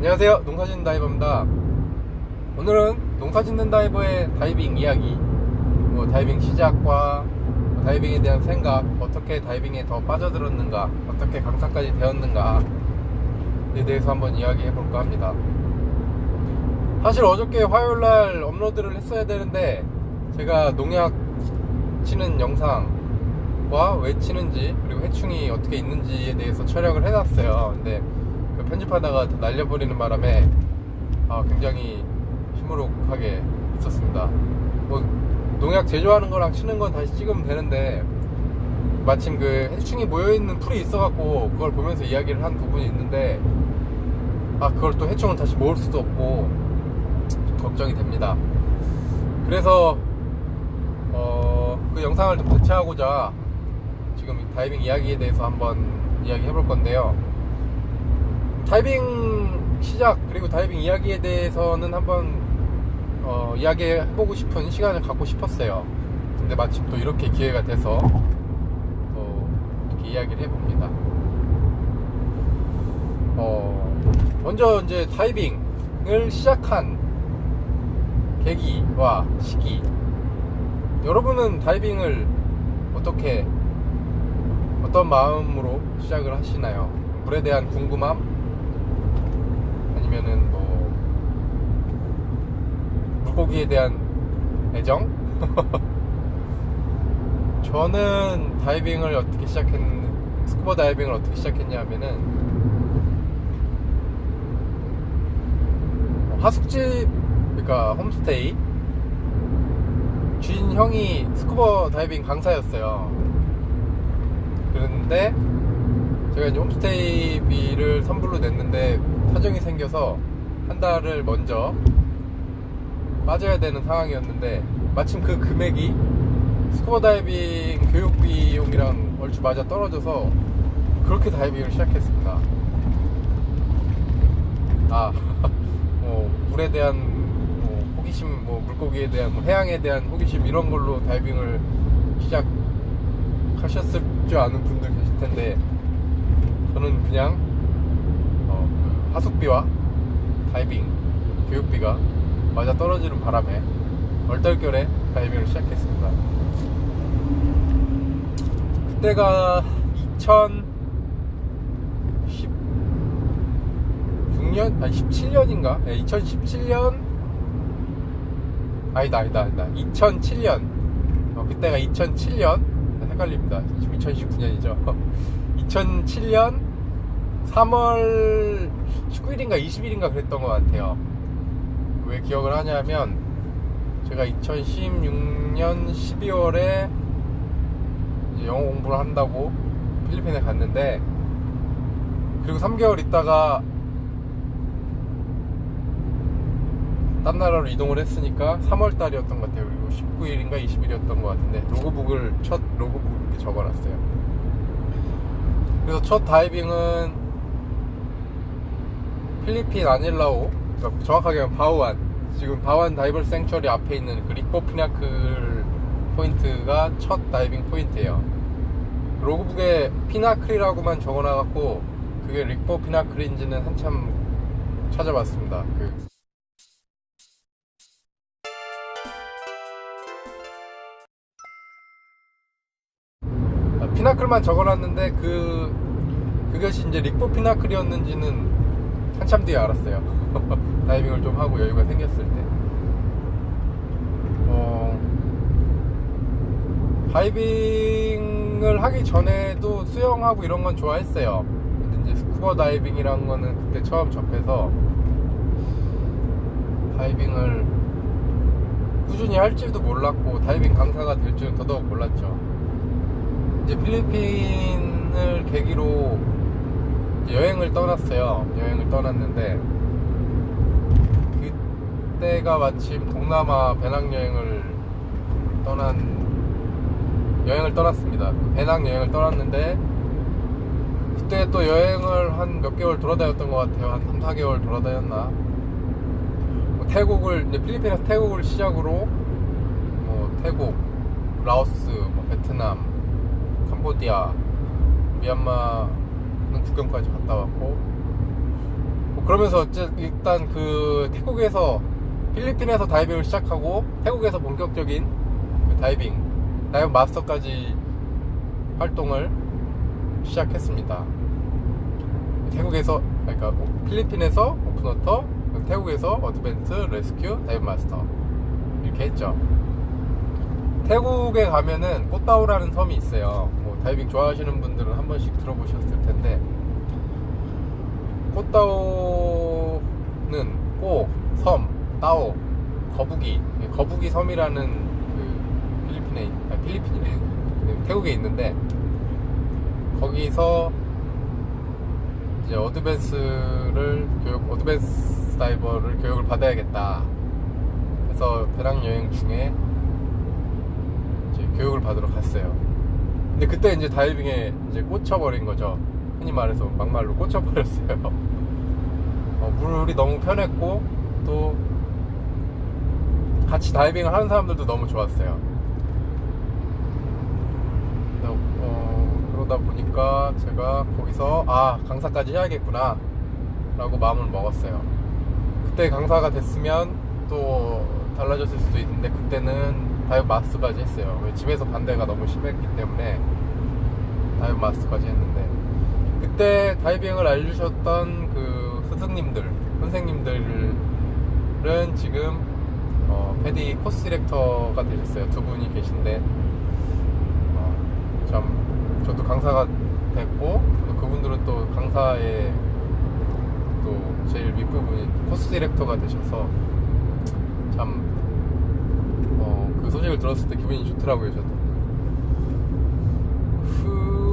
안녕하세요, 농사짓는 다이버입니다. 오늘은 농사짓는 다이버의 다이빙 이야기, 다이빙 시작과 다이빙에 대한 생각, 어떻게 다이빙에 더 빠져들었는가, 어떻게 강사까지 되었는가에 대해서 한번 이야기해 볼까 합니다. 사실 어저께 화요일날 업로드를 했어야 되는데 제가 농약 치는 영상과 왜 치는지, 그리고 해충이 어떻게 있는지에 대해서 촬영을 해놨어요. 근데 편집하다가 날려버리는 바람에 굉장히 시무룩하게 있었습니다. 농약 제조하는 거랑 치는 건 다시 찍으면 되는데, 마침 그 해충이 모여있는 풀이 있어갖고 그걸 보면서 이야기를 한 부분이 있는데, 그걸 또 해충을 다시 모을 수도 없고 좀 걱정이 됩니다. 그래서 그 영상을 좀 대체하고자 지금 다이빙 이야기에 대해서 한번 이야기 해볼 건데요. 다이빙 시작 그리고 다이빙 이야기에 대해서는 한번 이야기해보고 싶은 시간을 갖고 싶었어요. 근데 마침 또 이렇게 기회가 돼서 이렇게 이야기를 해봅니다. 먼저 이제 다이빙을 시작한 계기와 시기, 여러분은 다이빙을 어떤 마음으로 시작을 하시나요? 물에 대한 궁금함? 아니면은 물고기에 대한 애정? 저는 스쿠버 다이빙을 어떻게 시작했냐 하면은, 하숙집, 그러니까 홈스테이 주인 형이 스쿠버 다이빙 강사였어요. 그런데 제가 이제 홈스테이비를 선불로 냈는데 사정이 생겨서 한 달을 먼저 빠져야 되는 상황이었는데, 마침 그 금액이 스쿠버 다이빙 교육 비용이랑 얼추 맞아 떨어져서 그렇게 다이빙을 시작했습니다. 물에 대한 호기심, 물고기에 대한, 해양에 대한 호기심, 이런 걸로 다이빙을 시작하셨을 줄 아는 분들 계실 텐데, 저는 그냥 하숙비와 다이빙 교육비가 맞아 떨어지는 바람에 얼떨결에 다이빙을 시작했습니다. 그때가 17년인가? 2017년? 아니다. 2007년. 그때가 2007년? 헷갈립니다. 지금 2019년이죠. 2007년 3월 19일인가 20일인가 그랬던 것 같아요. 왜 기억을 하냐면, 제가 2016년 12월에 영어 공부를 한다고 필리핀에 갔는데, 그리고 3개월 있다가 딴 나라로 이동을 했으니까 3월달이었던 것 같아요. 그리고 19일인가 20일이었던 것 같은데, 첫 로그북을 이렇게 적어놨어요. 그래서 첫 다이빙은 필리핀 아닐라오, 그러니까 정확하게 하면 바우안, 지금 바우안 다이버 생츄어리 앞에 있는 그 릭보 피나클 포인트가 첫 다이빙 포인트예요. 로그북에 피나클이라고만 적어놔갖고 그게 릭보 피나클인지는 한참 찾아봤습니다. 피나클만 적어놨는데 그것이 이제 릭보 피나클이었는지는 한참 뒤에 알았어요. 다이빙을 좀 하고 여유가 생겼을 때. 다이빙을 하기 전에도 수영하고 이런 건 좋아했어요. 근데 이제 스쿠버 다이빙이란 거는 그때 처음 접해서 다이빙을 꾸준히 할지도 몰랐고, 다이빙 강사가 될 줄은 더더욱 몰랐죠. 이제 필리핀을 계기로 여행을 떠났어요. 여행을 떠났는데, 그때가 마침 동남아 배낭여행을 떠났습니다. 배낭여행을 떠났는데, 그때 또 여행을 한 몇 개월 돌아다녔던 것 같아요. 한 3, 4개월 돌아다녔나. 이제 필리핀에서 태국을 시작으로 태국, 라오스, 베트남, 캄보디아, 미얀마 구경까지 갔다 왔고, 그러면서 일단 그 태국에서 필리핀에서 다이빙을 시작하고 태국에서 본격적인 그 다이빙 마스터까지 활동을 시작했습니다. 태국에서 그러니까 필리핀에서 오픈워터, 태국에서 어드밴스, 레스큐, 다이빙 마스터 이렇게 했죠. 태국에 가면은 꽃다오라는 섬이 있어요. 뭐 다이빙 좋아하시는 분들은 한 번씩 들어보셨을 텐데, 꽃다오는 꽃, 섬, 따오, 거북이 섬이라는 그 필리핀이네 태국에 있는데, 거기서 이제 어드밴스 다이버를 교육을 받아야겠다 그래서 배낭여행 중에 이제 교육을 받으러 갔어요. 근데 그때 이제 다이빙에 이제 꽂혀버린 거죠. 흔히 말해서 막말로 꽂혀버렸어요. 물이 너무 편했고 또 같이 다이빙을 하는 사람들도 너무 좋았어요. 그러다 보니까 제가 거기서 강사까지 해야겠구나 라고 마음을 먹었어요. 그때 강사가 됐으면 또 달라졌을 수도 있는데, 그때는 다이브 마스터까지 했어요. 집에서 반대가 너무 심했기 때문에 다이브 마스터까지 했는데, 그때 다이빙을 알려주셨던 그 선생님들은 지금 패디 코스 디렉터가 되셨어요. 두 분이 계신데 참 저도 강사가 됐고, 그분들은 또 강사의 또 제일 윗부분이 코스 디렉터가 되셔서 참 그 소식을 들었을 때 기분이 좋더라고요. 저도.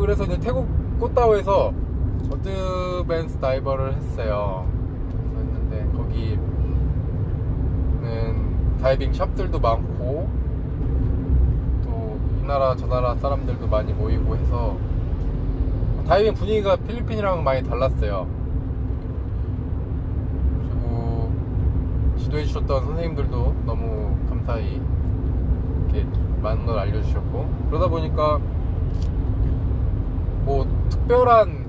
그래서 이제 태국 꽃다오에서 어드밴스 다이버를 했어요. 그래서 했는데 거기는 다이빙 샵들도 많고 또 이 나라 저 나라 사람들도 많이 모이고 해서 다이빙 분위기가 필리핀이랑 많이 달랐어요. 그리고 지도해 주셨던 선생님들도 너무 감사히 이렇게 많은 걸 알려주셨고, 그러다 보니까 뭐 특별한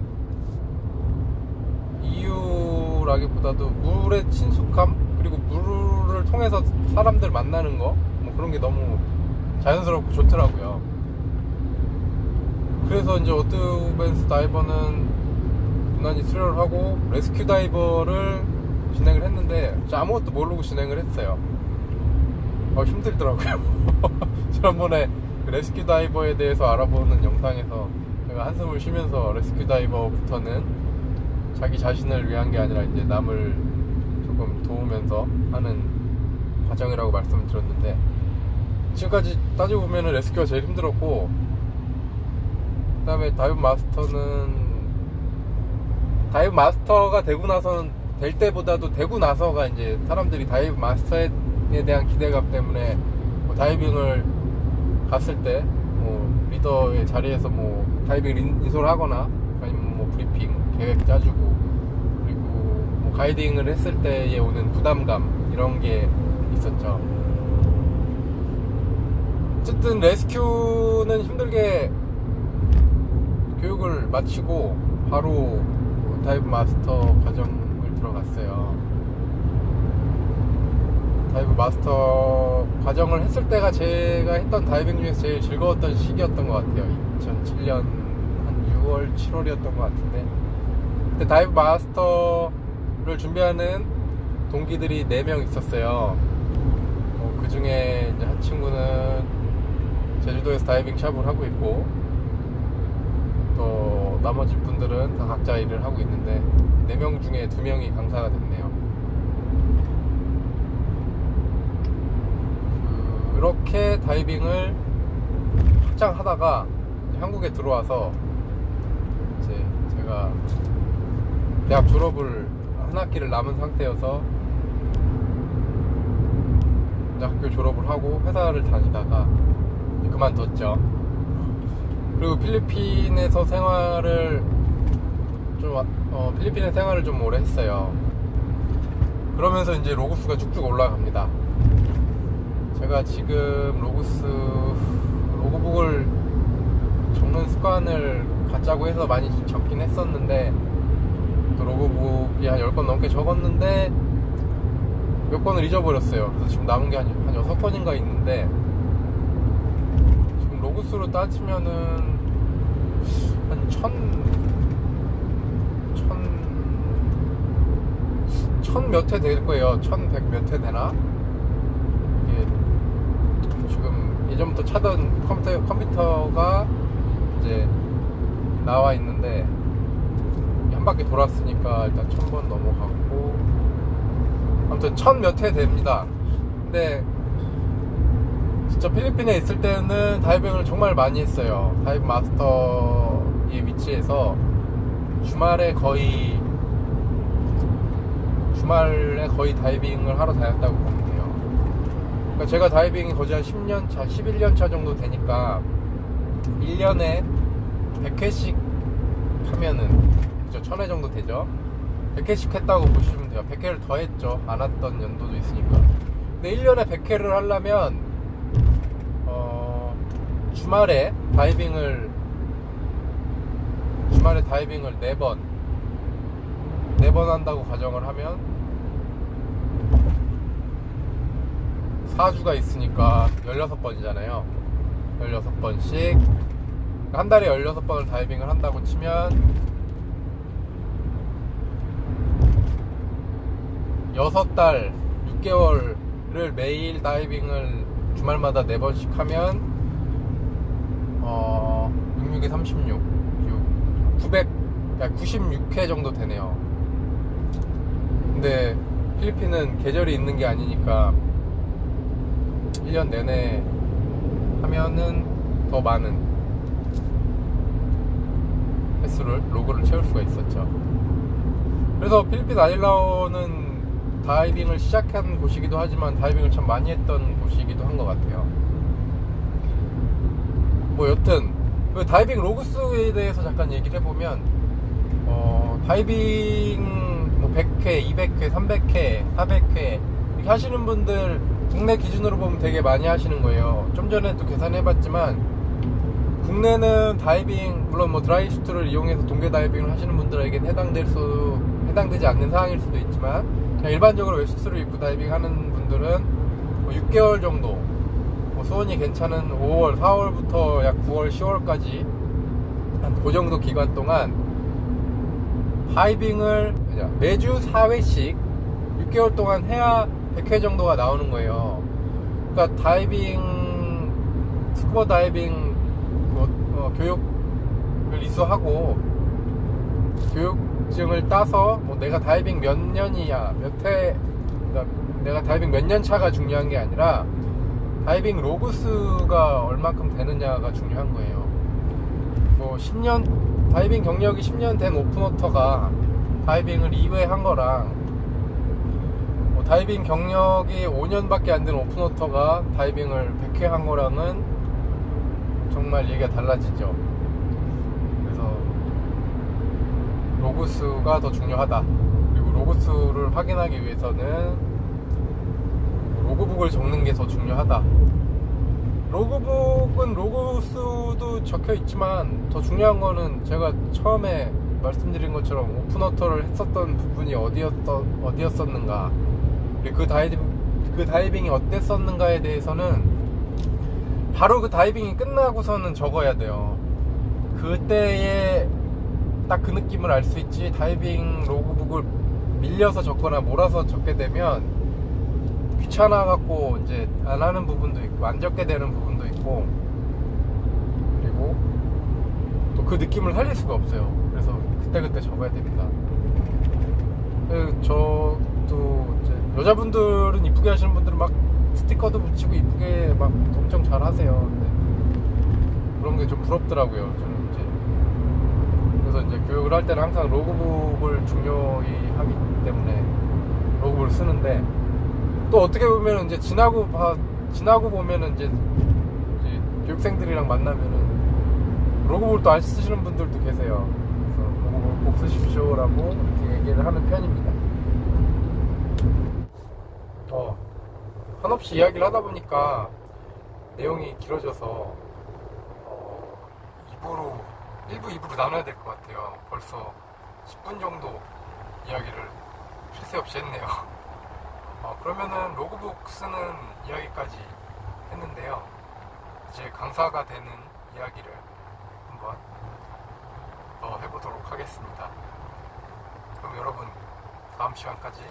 이유라기보다도 물의 친숙함, 그리고 물을 통해서 사람들 만나는 거, 뭐 그런 게 너무 자연스럽고 좋더라고요. 그래서 이제 어드밴스 다이버는 무난히 수료를 하고 레스큐 다이버를 진행을 했는데 아무것도 모르고 진행을 했어요. 힘들더라고요. 지난번에 레스큐 다이버에 대해서 알아보는 영상에서 제가 한숨을 쉬면서 레스큐 다이버부터는 자기 자신을 위한 게 아니라 이제 남을 조금 도우면서 하는 과정이라고 말씀을 드렸는데, 지금까지 따지고 보면 레스큐가 제일 힘들었고, 그 다음에 다이브 마스터가 될 때보다도 되고 나서가 이제 사람들이 다이브 마스터에 대한 기대감 때문에 뭐 다이빙을 갔을 때 뭐 리더의 자리에서 뭐 다이빙 인솔 하거나 아니면 뭐 브리핑 계획 짜주고, 그리고 뭐 가이딩을 했을 때에 오는 부담감, 이런 게 있었죠. 어쨌든 레스큐는 힘들게 교육을 마치고 바로 다이브 마스터 과정을 들어갔어요. 다이브 마스터 과정을 했을 때가 제가 했던 다이빙 중에서 제일 즐거웠던 시기였던 것 같아요. 2007년 한 6월, 7월이었던 것 같은데, 그때 다이브 마스터를 준비하는 동기들이 4명 있었어요. 그 중에 이제 한 친구는 제주도에서 다이빙 샵을 하고 있고, 또 나머지 분들은 다 각자 일을 하고 있는데 4명 중에 2명이 강사가 됐네요. 그렇게 다이빙을 확장 하다가 한국에 들어와서 이제 제가 대학 졸업을 한 학기를 남은 상태여서 이제 학교 졸업을 하고 회사를 다니다가 그만뒀죠. 그리고 필리핀에서 생활을 좀 오래 했어요. 그러면서 이제 로그수가 쭉쭉 올라갑니다. 제가 지금 로그북을 적는 습관을 갖자고 해서 많이 적긴 했었는데, 또 로그북이 한 10권 넘게 적었는데 몇 권을 잊어버렸어요. 그래서 지금 남은 게 한 6권인가 있는데, 지금 로그 수로 따지면은 한 1000 몇 회 될 거예요. 1100 몇 회 되나? 이게 지금 예전부터 차던 컴퓨터가 이제 나와 있는데, 한 바퀴 돌았으니까 일단 1000번 넘어갔고, 아무튼 1000 몇 회 됩니다. 근데 진짜 필리핀에 있을 때는 다이빙을 정말 많이 했어요. 다이빙 마스터의 위치에서 주말에 거의 다이빙을 하러 다녔다고 보면 돼요. 그러니까 제가 다이빙이 거의 한 10년 차, 11년 차 정도 되니까 1년에 100회씩 하면은 1000회 정도 되죠. 100회씩 했다고 보시면 돼요. 100회를 더 했죠. 안 왔던 연도도 있으니까. 근데 1년에 100회를 하려면 주말에 다이빙을 4번 한다고 가정을 하면 4주가 있으니까 16번이잖아요. 16번씩 한 달에 16번을 다이빙을 한다고 치면 6달 6개월을 매일 다이빙을 주말마다 4번씩 하면 66에 36 96회 정도 되네요. 근데 필리핀은 계절이 있는 게 아니니까 1년 내내 하면은 더 많은 횟수를 로그를 채울 수가 있었죠. 그래서 필리핀 아일라오는 다이빙을 시작한 곳이기도 하지만 다이빙을 참 많이 했던 곳이기도 한 것 같아요. 뭐 여튼 그 다이빙 로그수에 대해서 잠깐 얘기를 해보면 다이빙 뭐 100회, 200회, 300회, 400회 이렇게 하시는 분들 국내 기준으로 보면 되게 많이 하시는 거예요. 좀 전에도 계산해봤지만 국내는 다이빙 물론 뭐 드라이슈트를 이용해서 동계 다이빙을 하시는 분들에게는 해당되지 않는 상황일 수도 있지만 그냥 일반적으로 웨스트를 입고 다이빙하는 분들은 뭐 6개월 정도 뭐 수온이 괜찮은 5월, 4월부터 약 9월, 10월까지 한 그 정도 기간 동안 다이빙을 매주 4회씩 6개월 동안 해야 100회 정도가 나오는 거예요. 그러니까 다이빙 스쿠버 다이빙 교육을 이수하고 교육증을 따서 뭐 내가 다이빙 몇 년이야 내가 다이빙 몇 년 차가 중요한 게 아니라 다이빙 로그수가 얼마큼 되느냐가 중요한 거예요. 뭐 10년 다이빙 경력이 10년 된 오픈워터가 다이빙을 2회 한 거랑 뭐 다이빙 경력이 5년밖에 안 된 오픈워터가 다이빙을 100회 한 거랑은 정말 얘기가 달라지죠. 그래서 로그수가 더 중요하다. 그리고 로그수를 확인하기 위해서는 로그북을 적는 게 더 중요하다. 로그북은 로그수도 적혀 있지만 더 중요한 거는 제가 처음에 말씀드린 것처럼 오픈워터를 했었던 부분이 어디였었는가, 그 다이빙이 어땠었는가에 대해서는 바로 그 다이빙이 끝나고서는 적어야 돼요. 그때에 딱 그 느낌을 알 수 있지, 다이빙 로그북을 밀려서 적거나 몰아서 적게 되면 귀찮아 갖고 이제 안 하는 부분도 있고 안 적게 되는 부분도 있고, 그리고 또 그 느낌을 살릴 수가 없어요. 그래서 그때 적어야 됩니다. 저도 이제 여자분들은 이쁘게 하시는 분들은 막 스티커도 붙이고 이쁘게 막 엄청 잘 하세요. 근데 그런 게 좀 부럽더라고요. 저는 이제 그래서 이제 교육을 할 때는 항상 로그북을 중요히 하기 때문에 로그북을 쓰는데, 또 어떻게 보면 이제 지나고 보면은 이제 교육생들이랑 만나면은 로그북을 또 안 쓰시는 분들도 계세요. 그래서 로그북을 꼭 쓰십시오라고 이렇게 얘기를 하는 편입니다. 한없이 이야기를 하다 보니까 내용이 길어져서 1부, 2부로 나눠야 될 것 같아요. 벌써 10분 정도 이야기를 쉴 새 없이 했네요. 그러면은 로그북 쓰는 이야기까지 했는데요. 이제 강사가 되는 이야기를 한번 더 해보도록 하겠습니다. 그럼 여러분 다음 시간까지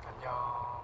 안녕.